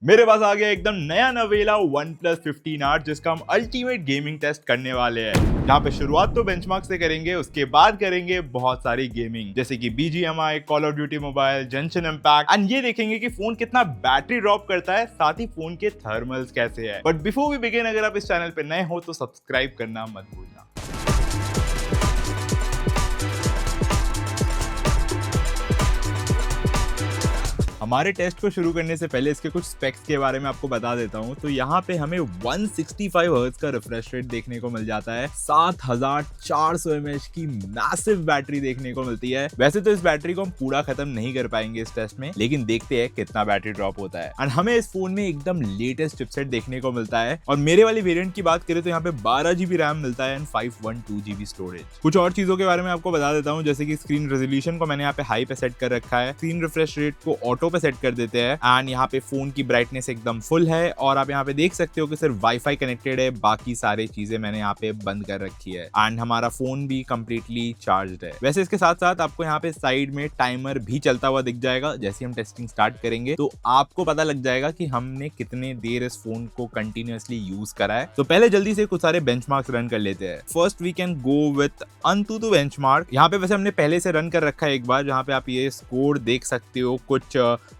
मेरे पास आ गया एकदम नया नवेला OnePlus 15R जिसका हम अल्टीमेट गेमिंग टेस्ट करने वाले हैं। यहाँ पे शुरुआत तो बेंचमार्क से करेंगे, उसके बाद करेंगे बहुत सारी गेमिंग जैसे कि BGMI, call of duty mobile, Genshin Impact and ये देखेंगे कि फोन कितना बैटरी ड्रॉप करता है, साथ ही फोन के थर्मल्स कैसे है। बट बिफोर वी बिगिन, अगर आप इस चैनल पे नए हो तो सब्सक्राइब करना मत भूलना। हमारे टेस्ट को शुरू करने से पहले इसके कुछ स्पेक्स के बारे में आपको बता देता हूं। तो यहाँ पे हमें 165 हर्ट्ज का रिफ्रेश रेट देखने को मिल जाता है, 7400 mAh की मैसिव बैटरी देखने को मिलती है। वैसे तो इस बैटरी को हम पूरा खत्म नहीं कर पाएंगे इस टेस्ट में, लेकिन देखते हैं कितना बैटरी ड्रॉप होता है। एंड हमें इस फोन में एकदम लेटेस्ट चिपसेट देखने को मिलता है। और मेरे वाली वेरिएंट की बात करें तो यहाँ पे 12 GB रैम मिलता है एंड 512 GB स्टोरेज। कुछ और चीजों के बारे में आपको बता देता हूँ, जैसे कि स्क्रीन रेजोल्यूशन को मैंने यहाँ पे हाई पे सेट कर रखा है, स्क्रीन रिफ्रेश रेट को ऑटो पे सेट कर देते हैं एंड यहाँ पे फोन की ब्राइटनेस एकदम फुल है। और आप यहाँ पे देख सकते हो कि सिर्फ वाईफाई कनेक्टेड है, बाकी सारी चीजें मैंने यहाँ पे बंद कर रखी है एंड हमारा फोन भी कंप्लीटली चार्ज्ड है। वैसे इसके साथ साथ आपको यहाँ पे साइड में टाइमर भी चलता हुआ दिख जाएगा। जैसे हम टेस्टिंग स्टार्ट करेंगे तो आपको पता लग जाएगा कि हमने कितने देर इस फोन को कंटिन्यूअसली यूज करा है। तो पहले जल्दी से कुछ सारे बेंचमार्क्स रन कर लेते हैं। First we can go with AnTuTu benchmark. यहाँ पे वैसे हमने पहले से रन कर रखा है एक बार, जहाँ पे आप ये स्कोर देख सकते हो, कुछ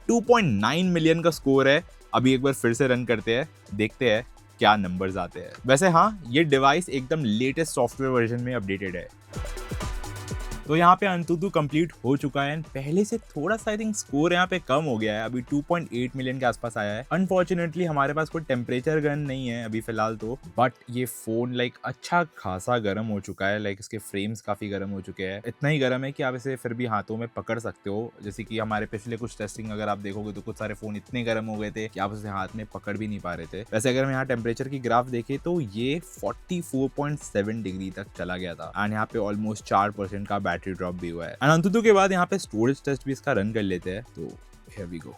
2.9 मिलियन का स्कोर है। अभी एक बार फिर से रन करते हैं, देखते हैं क्या नंबर्स आते हैं। वैसे हाँ, ये डिवाइस एकदम लेटेस्ट सॉफ्टवेयर वर्जन में अपडेटेड है। तो यहाँ पे AnTuTu कंप्लीट हो चुका है। पहले से थोड़ा सा आई थिंक स्कोर यहाँ पे कम हो गया है, अभी 2.8 मिलियन के आसपास आया है। अनफॉर्चुनेटली हमारे पास कोई टेम्परेचर गन नहीं है अभी फिलहाल तो, बट ये फोन अच्छा खासा गर्म हो चुका है। इसके फ्रेम्स काफी गर्म हो चुके हैं, इतना ही गर्म है कि आप इसे फिर भी हाथों में पकड़ सकते हो। जैसे कि हमारे पिछले कुछ टेस्टिंग अगर आप देखोगे तो कुछ सारे फोन इतने गर्म हो गए थे कि आप उसे हाथ में पकड़ भी नहीं पा रहे थे। वैसे अगर हम यहाँ टेम्परेचर की ग्राफ देखें तो ये 44.7 डिग्री तक चला गया था एंड यहाँ पे ऑलमोस्ट 4% का बैटरी ड्रॉप भी हुआ है। AnTuTu के बाद यहाँ पे स्टोरेज टेस्ट भी इसका रन कर लेते हैं। तो here we go।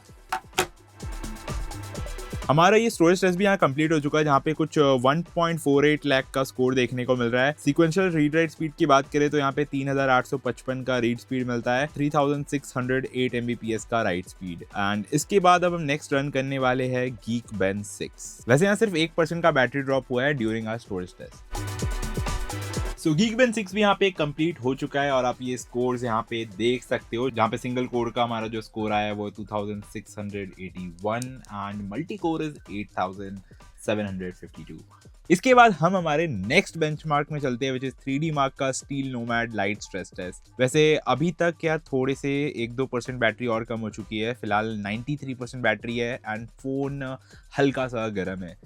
हमारा ये स्टोरेज टेस्ट भी यहाँ कंप्लीट हो चुका है, जहाँ पे कुछ 1.48 लाख का स्कोर देखने को मिल रहा है। सीक्वेंशियल रीड राइट स्पीड की बात करें तो यहाँ पे 3855 का रीड स्पीड मिलता है, 3608 Mbps का राइट स्पीड। एंड इसके बाद अब हम नेक्स्ट रन करने वाले हैं Geekbench 6। वैसे यहाँ सिर्फ 1% का बैटरी ड्रॉप हुआ है during our storage test. So Geekbench 6 भी यहाँ पे कंप्लीट हो चुका है और आप ये स्कोर्स यहाँ पे देख सकते हो, जहाँ पे सिंगल कोर का हमारा जो स्कोर आया है वो 2681 एंड मल्टी कोर इज 8752। इसके बाद हम हमारे नेक्स्ट बेंचमार्क में चलते हैं, विच इज 3D मार्क का Steel Nomad light stress test. वैसे अभी तक क्या थोड़े से 1-2% बैटरी और कम हो चुकी है, फिलहाल 93% बैटरी है एंड फोन हल्का सा गर्म है।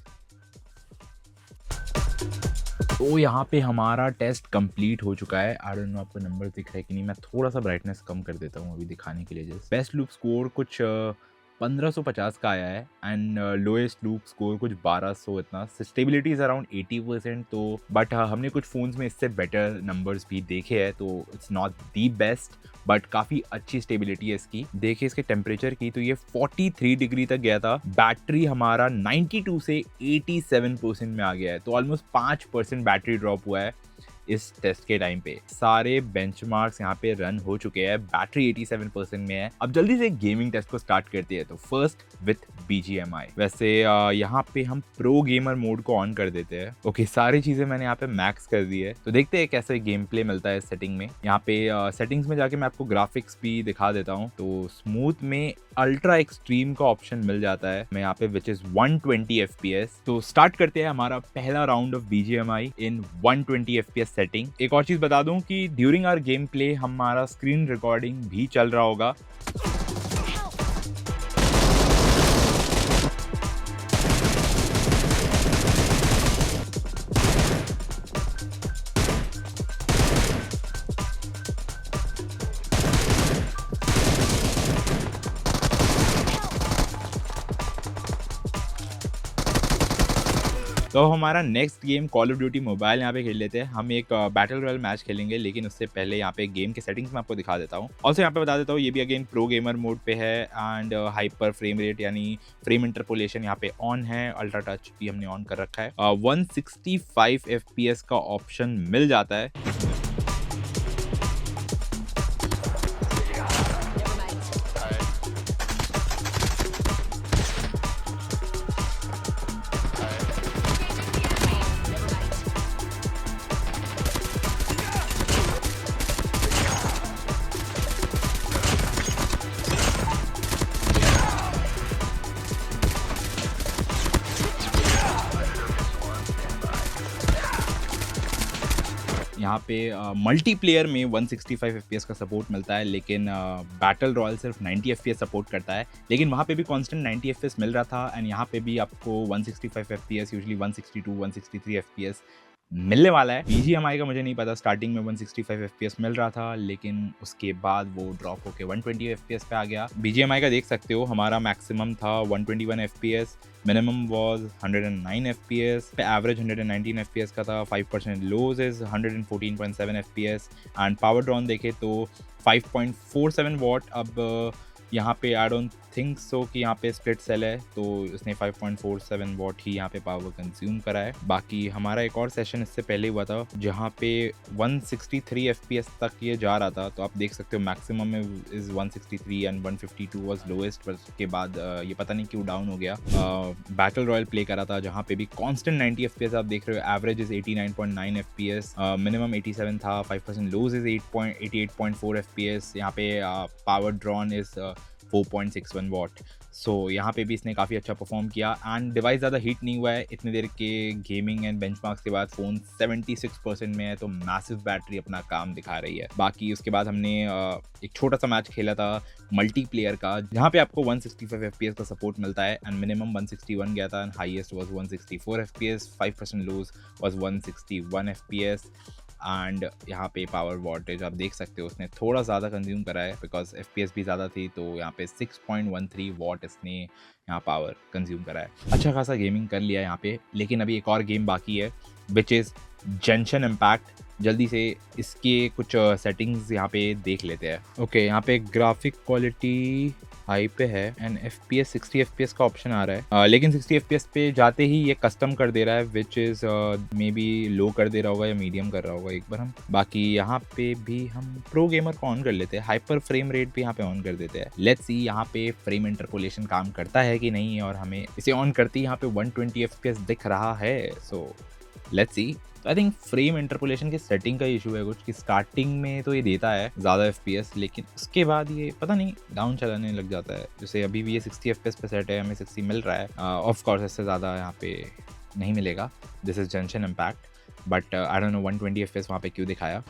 तो यहाँ पे हमारा टेस्ट कंप्लीट हो चुका है। आई डोंट नो आपको नंबर दिख रहा है कि नहीं, मैं थोड़ा सा ब्राइटनेस कम कर देता हूँ अभी दिखाने के लिए। जैसे बेस्ट लूप स्कोर कुछ 1550 का आया है एंड लोएस्ट लूप स्कोर कुछ 1200 इतना। Stability is around 80%। तो बट हमने कुछ फोन्स में इससे बेटर नंबर्स भी देखे हैं, तो it's not the best but काफ़ी अच्छी स्टेबिलिटी है इसकी। देखिए इसके टेम्परेचर की तो ये 43 डिग्री तक गया था। बैटरी हमारा 92 से 87% में आ गया है, तो ऑलमोस्ट 5% बैटरी ड्रॉप हुआ है इस टेस्ट के टाइम पे। सारे बेंचमार्क्स यहाँ पे रन हो चुके हैं, बैटरी 87% में है। अब जल्दी से गेमिंग टेस्ट को स्टार्ट करते हैं। तो फर्स्ट विथ BGMI। वैसे यहाँ पे हम प्रो गेमर मोड को ऑन कर देते हैं। ओके, सारी चीजें मैंने यहाँ पे मैक्स कर दी है, तो देखते हैं कैसे गेम प्ले मिलता है सेटिंग में। यहाँ पे सेटिंग्स में जाके मैं आपको ग्राफिक्स भी दिखा देता हूँ। तो स्मूथ में अल्ट्रा एक्सट्रीम का ऑप्शन मिल जाता है मैं यहाँ पे, विच इज 120 FPS। तो स्टार्ट करते हैं हमारा पहला round of BGMI in 120 FPS setting. एक और चीज बता दूं कि ड्यूरिंग आवर गेम प्ले हमारा स्क्रीन रिकॉर्डिंग भी चल रहा होगा। तो हमारा next game call of duty mobile यहाँ पे खेल लेते हैं। हम एक बैटल रॉयल मैच खेलेंगे, लेकिन उससे पहले यहाँ पे गेम के सेटिंग्स में आपको दिखा देता हूँ। ऑल्सो यहाँ पे बता देता हूँ, ये भी अगेन प्रो गेमर मोड पे है एंड हाइपर फ्रेम रेट यानी फ्रेम इंटरपोलेशन यहाँ पे ऑन है। अल्ट्रा टच भी हमने ऑन कर रखा है। 165 FPS का ऑप्शन मिल जाता है। यहाँ पे मल्टीप्लेयर में 165 FPS का सपोर्ट मिलता है, लेकिन बैटल रॉयल सिर्फ 90 FPS सपोर्ट करता है। लेकिन वहाँ पे भी कांस्टेंट 90 FPS मिल रहा था, एंड यहाँ पे भी आपको 165 FPS, यूजुअली 162 163 FPS मिलने वाला है। BGMI का मुझे नहीं पता, स्टार्टिंग में 165 FPS मिल रहा था, लेकिन उसके बाद वो ड्रॉप होके 120 FPS पे आ गया। BGMI का देख सकते हो, हमारा मैक्सिमम था 121 FPS, minimum was 109 FPS, average 119 FPS का था, 5% lows is 114.7 FPS, and power drawn देखे तो 5.47 वॉट। अब यहाँ पे आई डोंट थिंक सो कि यहाँ पे स्प्लिट सेल है, तो इसने 5.47 वॉट ही यहाँ पे पावर कंज्यूम करा है। बाकी हमारा एक और सेशन इससे पहले हुआ था जहाँ पे 163 FPS तक ये जा रहा था, तो आप देख सकते हो मैक्सिमम में इज 163 एंड 152 वाज लोएस्ट, पर उसके बाद ये पता नहीं क्यों डाउन हो गया। बैटल रॉयल प्ले करा था जहाँ पे भी कांस्टेंट 90 FPS आप देख रहे हो, एवरेज इज 89.9 FPS, मिनिमम 87 था, 5% लोज इज 88.4 FPS, यहाँ पे पावर ड्रॉन इज 4.61 वॉट। सो यहाँ पे भी इसने काफ़ी अच्छा परफॉर्म किया, एंड डिवाइस ज़्यादा हीट नहीं हुआ है इतनी देर के गेमिंग एंड बेंचमार्क्स के बाद। फ़ोन 76% में है, तो मैसिव बैटरी अपना काम दिखा रही है। बाकी उसके बाद हमने एक छोटा सा मैच खेला था मल्टीप्लेयर का, जहाँ पे आपको 165 FPS का सपोर्ट मिलता है, एंड मिनिमम 161 गया था, and highest was 164 FPS, 5% lows was 161 FPS, and यहाँ पे पावर वॉटेज आप देख सकते हो उसने थोड़ा ज़्यादा कंज्यूम करा है, बिकॉज FPS भी ज़्यादा थी, तो यहाँ पे 6.13 वॉट इसने यहाँ पावर कंज्यूम करा है। अच्छा खासा गेमिंग कर लिया यहाँ पे, लेकिन अभी एक और गेम बाकी है विच इज़ जेंशन इम्पैक्ट। जल्दी से इसके कुछ सेटिंग्स यहाँ पे देख लेते हैं। ओके, यहाँ पे ग्राफिक क्वालिटी हाई पे है, एंड FPS 60 FPS का ऑप्शन आ रहा है, लेकिन 60 FPS पे जाते ही ये कस्टम कर दे रहा है, विच इज़ मे बी लो कर दे रहा होगा या मीडियम कर रहा होगा एक बार हम। बाकी यहाँ पे भी हम प्रो गेमर को ऑन कर लेते हैं, हाइपर फ्रेम रेट भी यहाँ पे ऑन कर देते हैं। लेट्स सी यहाँ पे फ्रेम इंटरपोलेशन काम करता है कि नहीं, और हमें इसे ऑन करते ही यहाँ पे 120 FPS दिख रहा है। So let's see. I think frame interpolation की सेटिंग का इशू है कुछ, कि स्टार्टिंग में तो ये देता है ज़्यादा FPS, लेकिन उसके बाद ये पता नहीं डाउन चलाने लग जाता है। जैसे अभी भी ये 60 FPS पे सेट है, हमें 60 मिल रहा है, ऑफ कोर्स इससे ज़्यादा यहाँ पे नहीं मिलेगा। This is Genshin Impact, but I don't know 120 FPS वहाँ पे क्यों दिखाया।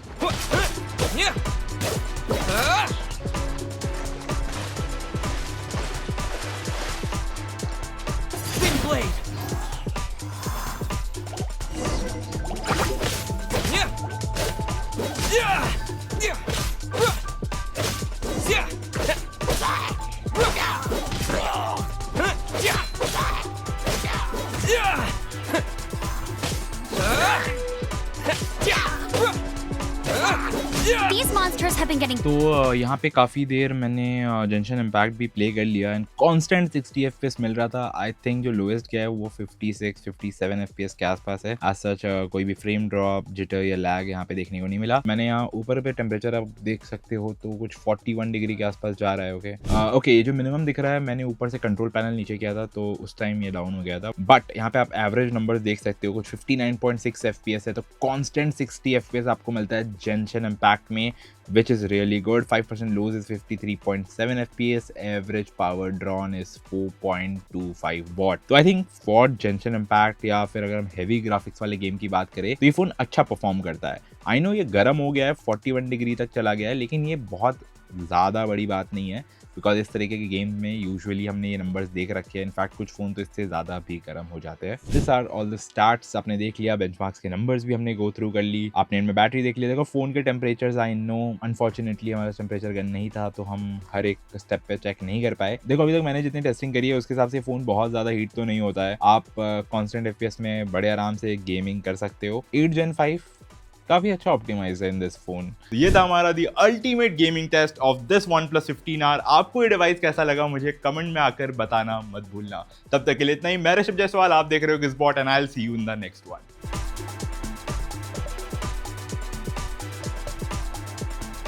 These monsters have been getting. तो यहाँ पे काफ़ी देर मैंने जेंशन इम्पैक्ट भी प्ले कर लिया, एंड कांस्टेंट 60 FPS मिल रहा था। आई थिंक जो लोएस्ट गया है वो 56-57 FPS के आसपास है। एज सच कोई भी फ्रेम ड्रॉप, जिटर या लैग यहाँ पे देखने को नहीं मिला। मैंने यहाँ ऊपर पे टेम्परेचर आप देख सकते हो तो कुछ 41 डिग्री के आसपास जा रहा है। ओके, ये जो मिनिमम दिख रहा है मैंने ऊपर से कंट्रोल पैनल नीचे किया था, तो उस टाइम ये डाउन हो गया था। बट यहाँ पे आप एवरेज नंबर देख सकते हो, कुछ 59.6 FPS है, तो कॉन्स्टेंट 60 FPS आपको मिलता है जेंशन इम्पैक्ट में, which is really good. 5% lose is 53.7 FPS. Average power drawn is 4.25 watt. तो I think for Genshin Impact या फिर अगर हम heavy graphics वाले गेम की बात करें तो ये फ़ोन अच्छा परफॉर्म करता है। I know ये गर्म हो गया है, 41 डिग्री तक चला गया है, लेकिन ये बहुत ज़्यादा बड़ी बात नहीं है, बिकॉज इस तरीके के गेम में यूजुअली हमने ये नंबर्स देख रखे हैं। इनफैक्ट कुछ फ़ोन तो इससे ज़्यादा भी गर्म हो जाते हैं। This are all the stats. आपने देख लिया, बेंचमार्क्स के नंबर्स भी हमने गो थ्रू कर ली, आपने इनमें बैटरी देख लिया। देखो फ़ोन के टेम्परेचर्स, आई नो अनफॉर्चुनेटली हमारा टेम्परेचर गन नहीं था, तो हम हर एक स्टेप पे चेक नहीं कर पाए। देखो अभी तक मैंने जितनी टेस्टिंग करी है उसके हिसाब से फ़ोन बहुत ज़्यादा हीट तो नहीं होता है। आप कॉन्स्टेंट FPS में बड़े आराम से गेमिंग कर सकते हो। 8 Gen 5 काफी अच्छा ऑप्टिमाइज है इन दिस फोन। ये था हमारा the ultimate gaming test of this OnePlus 15R। आपको ये डिवाइस कैसा लगा मुझे कमेंट में आकर बताना मत भूलना। तब तक के लिए इतना ही। मैं ऋषभ जायसवाल, आप देख रहे हो Gizbot, and I will see you in the next one.